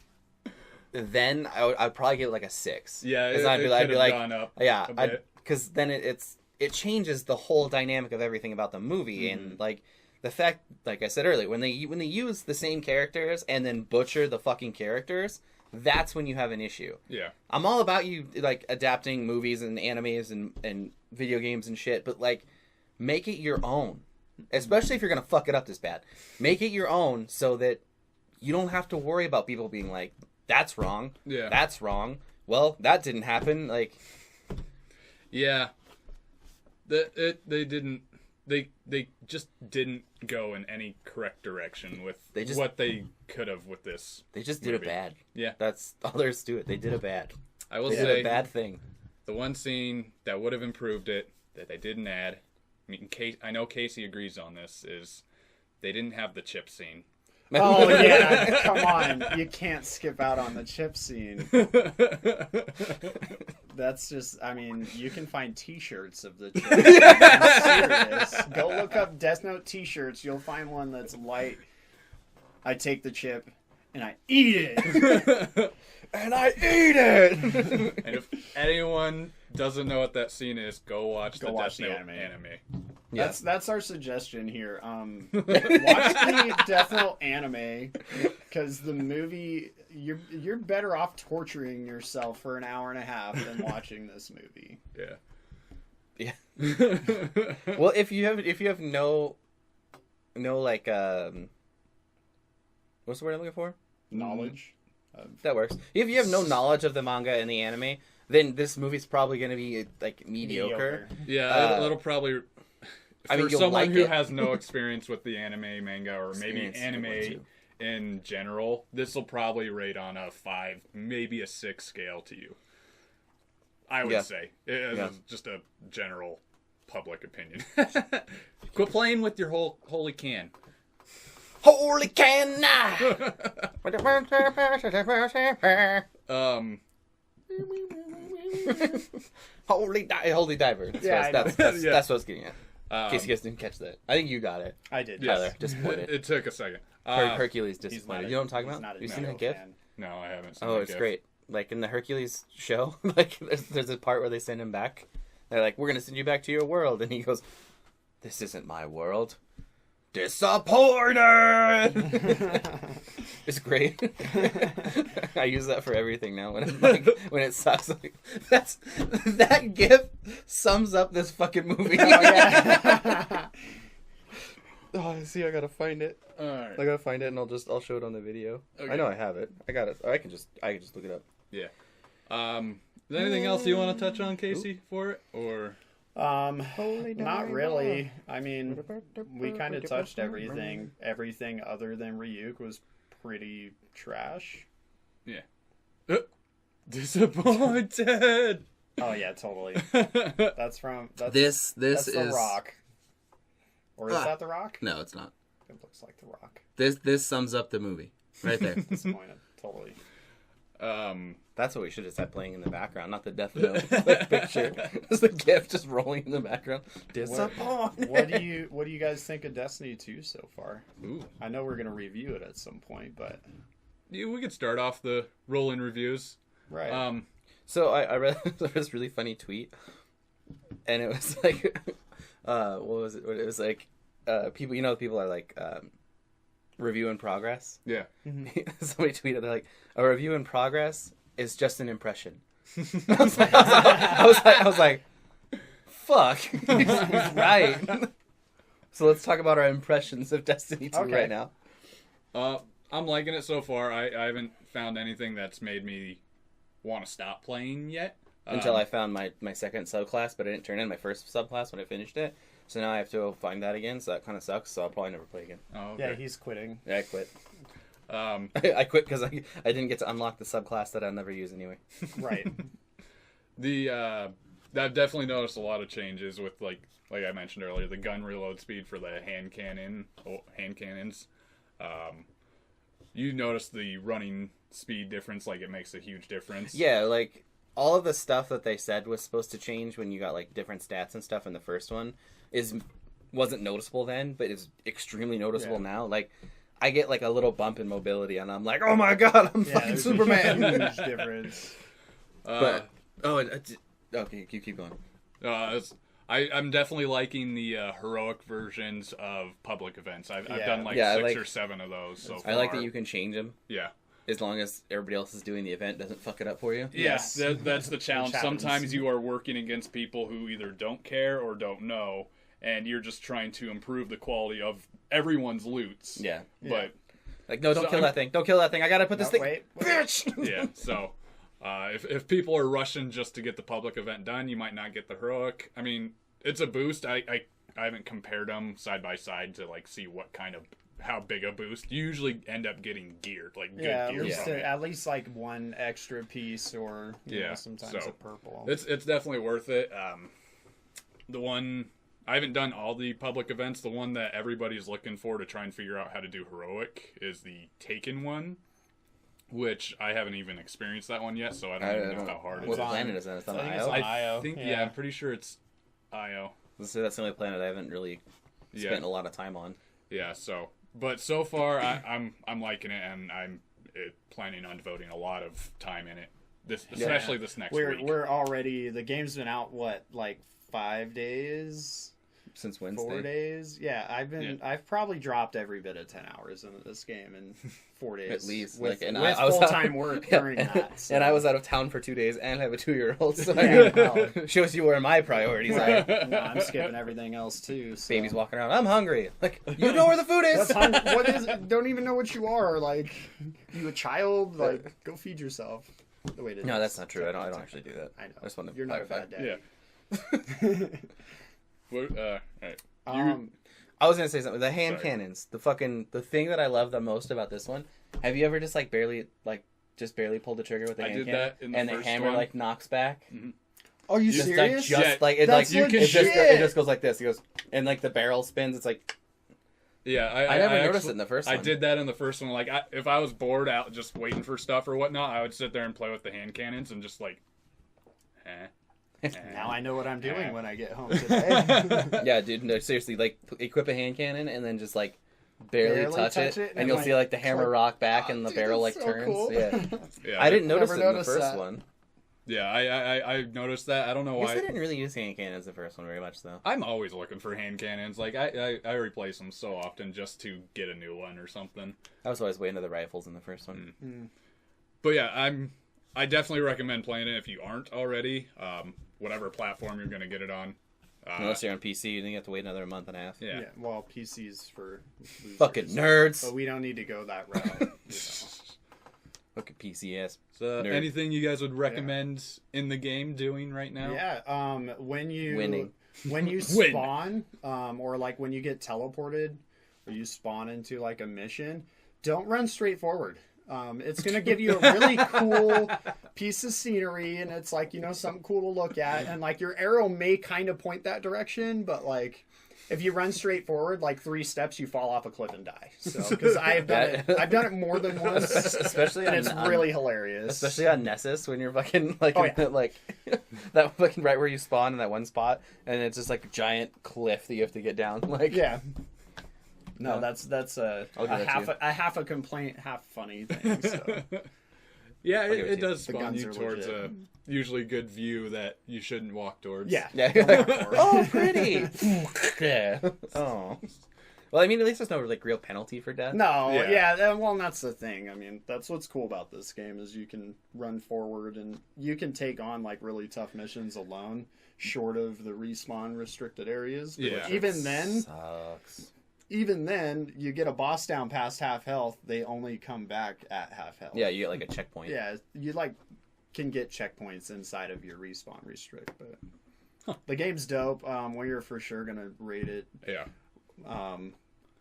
then I'd probably give it like a 6. Yeah, 'Cause it I'd could be have like, gone up yeah, a bit. because then it changes the whole dynamic of everything about the movie, and like the fact, like I said earlier, when they use the same characters and then butcher the fucking characters, that's when you have an issue. Yeah. I'm all about you like adapting movies and animes and video games and shit, but like make it your own. especially if you're gonna fuck it up this bad. Make it your own so that you don't have to worry about people being like, "That's wrong. Yeah. That's wrong." Well, that didn't happen. Like, Yeah. They just didn't go in any correct direction with what they could have with this. they just did movie. it bad. Yeah. That's all there is to it. They did it bad. I will They did say a bad thing. the one scene that would have improved it that they didn't add. I mean, I know Casey agrees on this. Is they didn't have the chip scene. Oh yeah, come on! You can't skip out on the chip scene. That's just, I mean, you can find T-shirts of the chip. I'm serious. Go look up Death Note T-shirts. You'll find one that's light. I take the chip and I eat it. And I eat it. And if anyone doesn't know what that scene is, go watch the watch Death the Note anime. Yeah. That's our suggestion here. Watch the Death Note anime because the movie you're better off torturing yourself for an hour and a half than watching this movie. Yeah. Well, if you have no like what's the word I'm looking for? Knowledge. That works. If you have no knowledge of the manga and the anime, then this movie's probably going to be like mediocre. Yeah, it'll probably. I mean, For you'll someone like who it. has no experience with the anime, manga, or maybe Experience is a good one, anime too. in general, this will probably rate on a 5, maybe a 6 scale to you. I would Yeah. say. It's Yeah. just a general public opinion. Quit playing with your holy can. Holy canna! Holy diver. Yeah, I know. That's Yeah. what I was getting at. In case you guys didn't catch that. I think you got it. I did. Tyler, Yes. disappointed. It took a second. Hercules He's disappointed. not You know what I'm talking he's about? not a You seen that Naruto gif? fan. No, I haven't seen Oh, that it's gif. great. Like in the Hercules show, like there's a part where they send him back. They're like, "We're gonna send you back to your world," and he goes, "This isn't my world." Disappointed. It's great. I use that for everything now when when it sucks. Like, that gif sums up this fucking movie. Oh, yeah. Oh, see, I gotta find it. Alright. I gotta find it, and I'll show it on the video. Okay. I know I have it. I got it. I can just look it up. Yeah. Is there anything else you want to touch on, Casey, for it? Or Not really. I mean, we kind of touched everything. Everything other than Ryuk was pretty trash. disappointed. Oh yeah, totally. That's This that's is The Rock. Or is Ah. that The Rock? No, it's not. It looks like The Rock. This sums up the movie right there. Disappointed. Totally. That's what we should have had playing in the background, not the Death Note picture. It's the GIF just rolling in the background. Disappointed. What do you guys think of Destiny 2 so far? Ooh. I know we're gonna review it at some point, but We could start off the rolling reviews. right. So I read this really funny tweet, and it was like, what was it? It was like, people. You know, people are like, review in progress. Yeah. Somebody tweeted, they're like, a review in progress is just an impression. I was like, fuck, he's right. So let's talk about our impressions of Destiny 2 Okay. right now. I'm liking it so far. I haven't found anything that's made me want to stop playing yet. Until I found my second subclass, but I didn't turn in my first subclass when I finished it. So now I have to go find that again, so that kind of sucks, so I'll probably never play again. Oh, Yeah, okay. he's quitting. Yeah, I quit. Um, I quit because I didn't get to unlock the subclass that I'll never use anyway. Right. I've definitely noticed a lot of changes with like I mentioned earlier, the gun reload speed for the hand cannons. You notice the running speed difference, like it makes a huge difference. Yeah, like, all of the stuff that they said was supposed to change when you got, like, different stats and stuff in the first one wasn't noticeable then, but is extremely noticeable now. Like, I get, like, a little bump in mobility, and I'm like, oh my god, I'm fucking there's Superman! A huge difference. But, okay, keep going. I'm definitely liking the heroic versions of public events. I've done like Yeah, 6 or 7 of those so far. I like that you can change them, Yeah. as long as everybody else is doing the event doesn't fuck it up for you. Yes, that's the challenge. Which happens. Sometimes you are working against people who either don't care or don't know, and you're just trying to improve the quality of everyone's loots. Yeah. But Like, no, don't So kill that thing. Don't kill that thing. I gotta put this No, thing. wait. Bitch! yeah, so if people are rushing just to get the public event done, you might not get the heroic. I mean, it's a boost. I haven't compared them side by side to like see what kind of how big a boost. You usually end up getting gear, like good Yeah, gear from it. at least like one extra piece, or you know, sometimes so a purple. It's definitely worth it. The one I haven't done all the public events. The one that everybody's looking for to try and figure out how to do heroic is the Taken one, which I haven't even experienced that one yet, so I don't even know how hard it What is. planet is that? It's on I think Io? it's on I Io, think yeah. I'm pretty sure it's Io. So that's the only planet I haven't really Yeah. spent a lot of time on. Yeah, but so far I'm liking it, and I'm planning on devoting a lot of time in it. Especially this next week. We're already, the game's been out like 5 days, Since Wednesday. 4 days. Yeah, I've probably dropped every bit of 10 hours into this game in 4 days At least. with, and with I was full-time work during that. So. And I was out of town for 2 days and have a 2-year-old, so Yeah, well. shows you where my priorities are. No, I'm skipping everything else too. So. Baby's walking around. I'm hungry. Like, you know where the food is. What is? Don't even know what you are. Like, you a child? Like, go feed yourself. The way it No, is. that's not true. I don't actually do that. I know. I just want to You're not a clarify. bad dad. Yeah. Right. I was gonna say something. The hand Sorry. cannons. The thing that I love the most about this one. Have you ever just barely pulled the trigger with the I hand did cannon, that in the and the first hammer one. knocks back? Are you Just serious? Yeah, That's it legit. just goes like this. It goes and the barrel spins. It's like Yeah, I never noticed actually- it in the first I one. did that in the first one. Like, if I was bored out just waiting for stuff or whatnot, I would sit there and play with the hand cannons and just Now I know what I'm doing when I get home today. Yeah, dude. No, seriously, equip a hand cannon and then just barely touch it, and and you'll see the hammer click. rock back Oh, and the dude, barrel that's so turns. cool. Yeah, Yeah, I didn't notice Never it in the noticed first that. one. Yeah, I noticed that. I don't know I guess why. they didn't really use hand cannons the first one very much, though. I'm always looking for hand cannons. Like, I replace them so often just to get a new one or something. I was always waiting to the rifles in the first one. But yeah, I definitely recommend playing it if you aren't already. Whatever platform you're gonna get it on. Unless you're on PC, then you have to wait another month and a half. Yeah. Yeah, well, PCs for losers. Fucking nerds. But we don't need to go that route. Fucking PC ass. So, Nerd. anything you guys would recommend in the game doing right now? Yeah, when you Winning. when you Win. spawn, or when you get teleported, or you spawn into a mission, don't run straight forward. It's gonna give you a really cool piece of scenery, and it's something cool to look at, and your arrow may kind of point that direction, but if you run straight forward 3 steps, you fall off a cliff and die. So because I've done it more than once, Especially and on, it's really hilarious. especially on Nessus when you're fucking Oh, yeah. that fucking right where you spawn in that one spot, and it's just a giant cliff that you have to get down. Yeah. No, No. that's a I'll give that to you. half a complaint, half funny thing. So. Yeah, give it it to you. does The spawn guns you are towards legit. a usually good view that you shouldn't walk towards. Yeah. Yeah. Oh, pretty. Yeah. Oh. Well, I mean, at least there's no real penalty for death. No, Yeah. well, that's the thing. I mean, that's what's cool about this game is you can run forward and you can take on really tough missions alone, short of the respawn restricted areas. But Yeah. even then, you get a boss down past half health, they only come back at half health. Yeah, you get a checkpoint. Yeah, you can get checkpoints inside of your respawn restrict, but the game's dope. We're for sure gonna rate it. Yeah.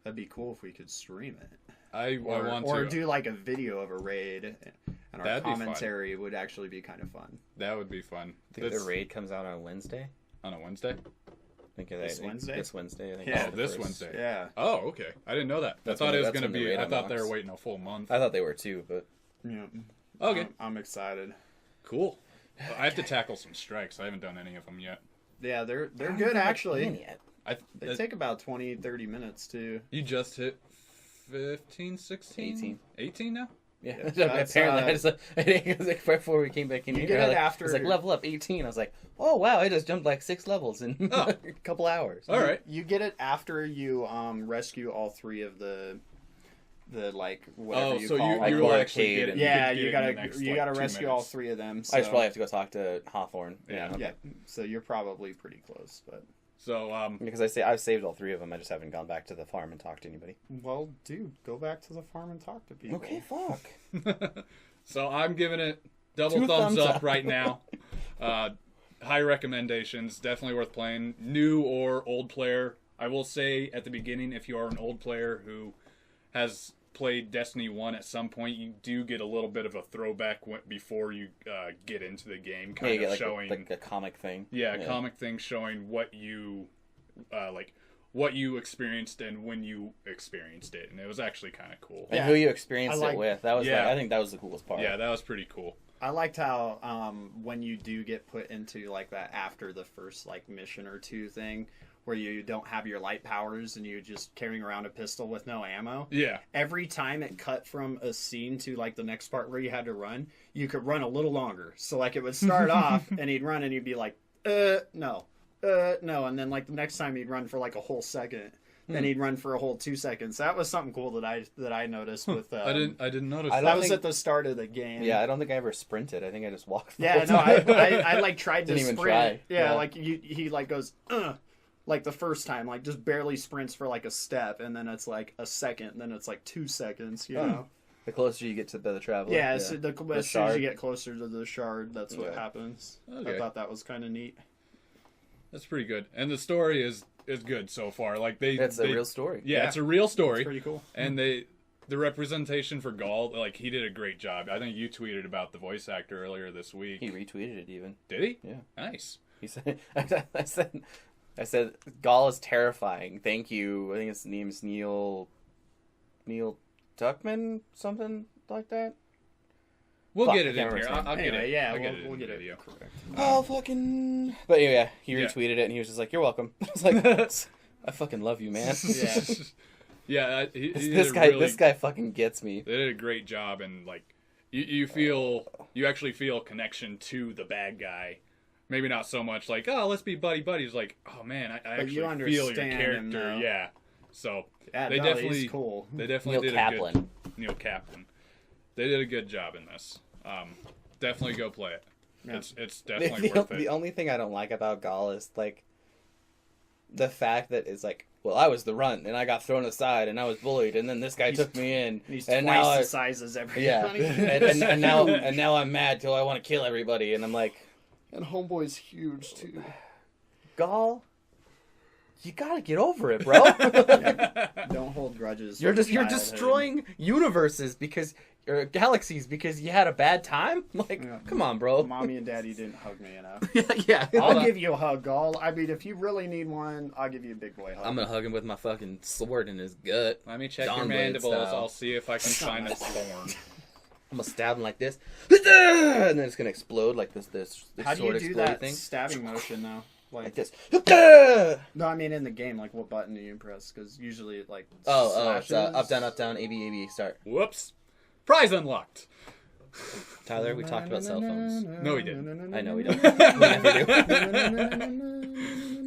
That'd be cool if we could stream it. I Or, want or to. do a video of a raid, and our That'd be fun. commentary would actually be kind of fun. That would be fun. I think the raid comes out on Wednesday. On a Wednesday? This Wednesday? This Wednesday, I think. Yeah. it's Oh, the this first. Wednesday. Yeah. Oh, okay. I didn't know that. That's I thought when- it was that's going to when the be. raid I thought they were unlocks. waiting a full month. I thought they were too, but Yeah. Okay. I'm excited. Cool. Well, I have to tackle some strikes. I haven't done any of them yet. Yeah, they're I don't good think I've actually. played yet. They take about 20-30 minutes too. You just hit 15, 16? 18. 18 now? Yeah, that's, apparently I just I think it was before we came back in You here. get it It after- was level up 18. I was like, oh wow, I just jumped 6 levels in Oh. a couple hours. All right. You get it after you rescue all 3 of the whatever Oh, you so call you them. will Arcade actually get it. and- Yeah, could get you it in the next, gotta 2 rescue all minutes. 3 of them. I So. just probably have to go talk to Hawthorne. Yeah. okay. Yeah, so you're probably pretty close, but So, Because I've saved all 3 of them. I just haven't gone back to the farm and talked to anybody. Well, dude, go back to the farm and talk to people. Okay, fuck. so I'm giving it double 2 thumbs thumbs up up. right now. High recommendations, definitely worth playing. New or old player. I will say at the beginning, if you are an old player who has played Destiny 1 at some point, you do get a little bit of a throwback before you get into the game, Yeah, you kind get of like showing like a comic thing. a comic thing showing what you what you experienced and when you experienced it, and it was actually kind of cool. And Yeah. who you experienced I it like- with. That was Yeah. I think that was the coolest part. Yeah, that was pretty cool. I liked how when you do get put into like that after the first like mission or 2 thing, where you don't have your light powers and you're just carrying around a pistol with no ammo. Yeah, Every time it cut from a scene to like the next part where you had to run, you could run a little longer. So like it would start off and he'd run and you'd be like, no, and then like the next time he'd run for like a whole second. Then he'd run for a whole 2 seconds. That was something cool that I noticed with. I didn't notice. I that. That don't was think- at the start of the game. Yeah, I don't think I ever sprinted. I think I just walked. the Yeah, whole no, time. I like tried to Didn't even sprint. try. Yeah, Yeah. like he like goes, like the first time, like just barely sprints for like a step, and then it's like a second, then it's like 2 seconds, you Oh. know? The closer you get to the traveler. Yeah, so as soon as shard. you get closer to the shard, that's what Yeah. happens. Okay. I thought that was kind of neat. That's pretty good, and the story is good so far. Like It's a real story. Yeah, Yeah. it's a real story. It's pretty cool. And the representation for Gaul, like he did a great job. I think you tweeted about the voice actor earlier this week. He retweeted it even. Did he? Yeah. Nice. He said, I said, Gaul is terrifying. Thank you. I think his name's Neil Tuckman, something like that. We'll Fuck, get I it can't in remember here. his name. I'll get Anyway, it. yeah, I'll get it we'll in get the it video. correct. Oh, fucking. But anyway, yeah, he Yeah. retweeted it and he was just like, "You're welcome." I was like, "I fucking love you, man." Yeah. Yeah, he this did guy, a really, this guy fucking gets me. They did a great job, and like you actually feel a connection to the bad guy. Maybe not so much like, oh, let's be buddies. Like, oh man, I But you actually feel your understand him, character. though. Yeah. So Yeah, they no, definitely he's cool. They definitely Neil did a Kaplan. good Neil Kaplan. They did a good job in this. Definitely go play it. Yeah. It's definitely worth The it. only thing I don't like about Gaul is like the fact that it's like, well, I was the runt and I got thrown aside and I was bullied and then this guy took me in He's and twice now the size as everybody. yeah, and now I'm mad till I want to kill everybody and I'm like, And Homeboy's huge too. Gaul, you gotta get over it, bro. Don't hold grudges. You're from you're childhood. destroying universes because or galaxies because you had a bad time. Like, Yeah. come on, bro. Mommy and Daddy didn't hug me enough. yeah. I'll give you a hug, Gaul. I mean, if you really need one, I'll give you a big boy hug. I'm gonna hug him with my fucking sword in his gut. Let me check Dawn your Blade mandibles. style. I'll see if I can find a thorn. I'm gonna stab him like this, and then it's gonna explode like this How do you sword do explode that thing. stabbing motion though? Like Like, this. no, I mean in the game. Like, what button do you press? Because usually it like It's slashes. up, down, A, B, start. Whoops. Prize unlocked. Tyler, we talked about cell phones. No, we didn't. I know we don't. We never do.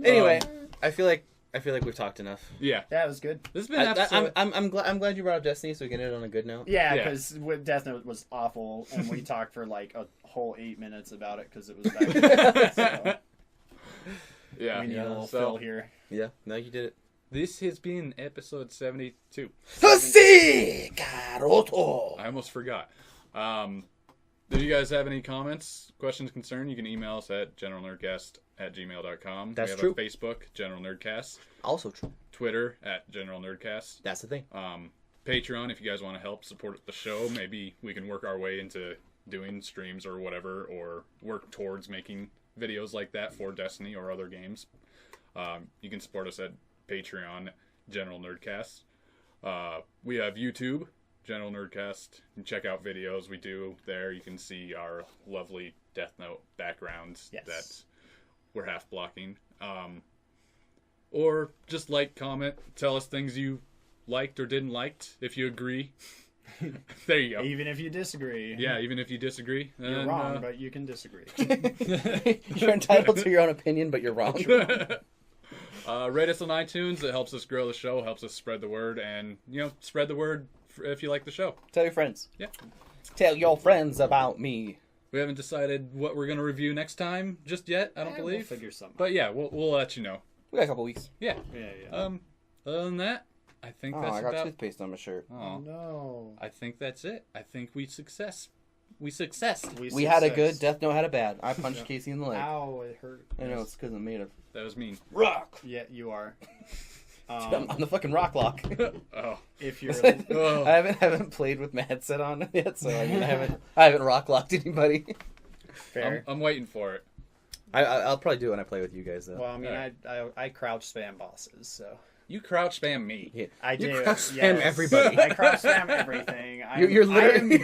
Anyway, I feel like we've talked enough. Yeah. That was good. This has been an episode. I'm glad you brought up Destiny so we can end it on a good note. Yeah, Yeah. because Death Note was awful, and we talked for like a whole 8 minutes about it because it was bad. So yeah. we need a little So, fill here. Yeah, no, you did it. this has been episode 72. Hussy Caroto. I almost forgot. Did you guys have any comments, questions, concern? You can email us at generalnerdcast@gmail.com. That's we have true. a Facebook, General Nerdcast. Also true. Twitter, @General Nerdcast. That's the thing. Patreon, if you guys want to help support the show. Maybe we can work our way into doing streams or whatever, or work towards making videos like that for Destiny or other games. You can support us at Patreon, General Nerdcast. We have YouTube, General Nerdcast. You can check out videos we do there. You can see our lovely Death Note backgrounds Yes. that we're half blocking. Or just like, comment, tell us things you liked or didn't liked. If you agree, there you go. Even if you disagree, Yeah, even if you disagree, you're then, wrong, but you can disagree. You're entitled to your own opinion, but you're wrong. Rate us on iTunes. It helps us grow the show, helps us spread the word, and spread the word if you like the show. Tell your friends. Yeah. Tell your friends about me. We haven't decided what we're gonna review next time just yet. I don't We'll believe, figure something. but yeah, we'll let you know. We got a couple weeks. Yeah. Yeah. Other than that, I think that's I got about. toothpaste on my shirt. Oh, No. I think that's it. I think we successed. We had a good, Death Note had a bad. I punched Casey in the leg. Ow, it hurt. I know, it's because I'm made of That was mean. rock. Yeah, you are. I'm the fucking rock lock. Oh. If you're I haven't played with my headset on yet, so I mean, I haven't rock locked anybody. fair. I'm waiting for it. I'll probably do it when I play with you guys though. Well, I mean, Alright. I crouch spam bosses, so You crouch spam me. Yeah. I You do. crouch spam everybody. I crouch spam everything. You're literally,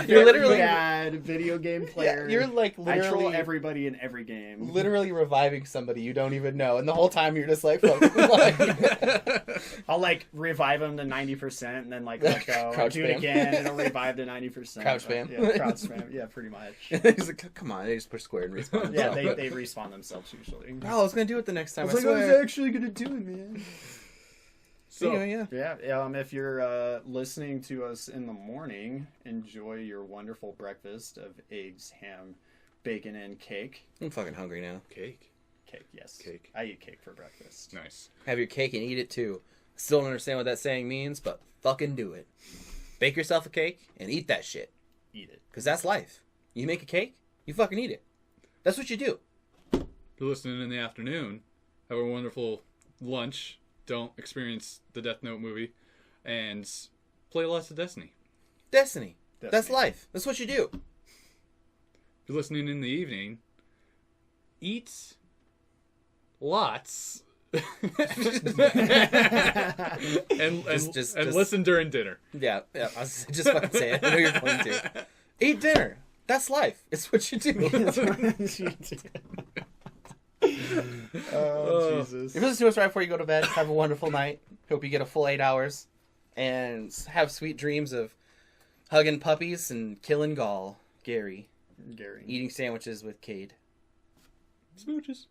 you're literally, bad video game player. you're like I troll literally, everybody in every game. literally reviving somebody you don't even know, and the whole time you're just like, fuck. I'll like revive them to 90% and then like let go. Crouch Do it spam. again and it'll revive to 90%. Crouch spam. Yeah, crouch spam. Yeah, pretty much. He's like, come on, they just push square and respawn. Yeah, themselves. they respawn themselves usually. Bro, I was gonna do it the next time. I I swear. was actually gonna do it, man. So, Anyway, yeah. Yeah, if you're listening to us in the morning, enjoy your wonderful breakfast of eggs, ham, bacon, and cake. I'm fucking hungry now. cake. Cake, yes. Cake. I eat cake for breakfast. Nice. Have your cake and eat it too. Still don't understand what that saying means, but fucking do it. Bake yourself a cake and eat that shit. Eat it. Because that's life. You make a cake, you fucking eat it. That's what you do. If you're listening in the afternoon, have a wonderful lunch. Don't experience the Death Note movie. And play lots of Destiny. Destiny. That's Destiny. life. That's what you do. If you're listening in the evening, eat lots. and Just- listen during dinner. Yeah, I was just fucking say it. I know you're going to. Eat dinner. That's life. It's what you do. Oh, Jesus. If you listen to us right before you go to bed, have a wonderful night. Hope you get a full 8 hours. And have sweet dreams of hugging puppies and killing Gary. Gary. Eating sandwiches with Cade. Smooches.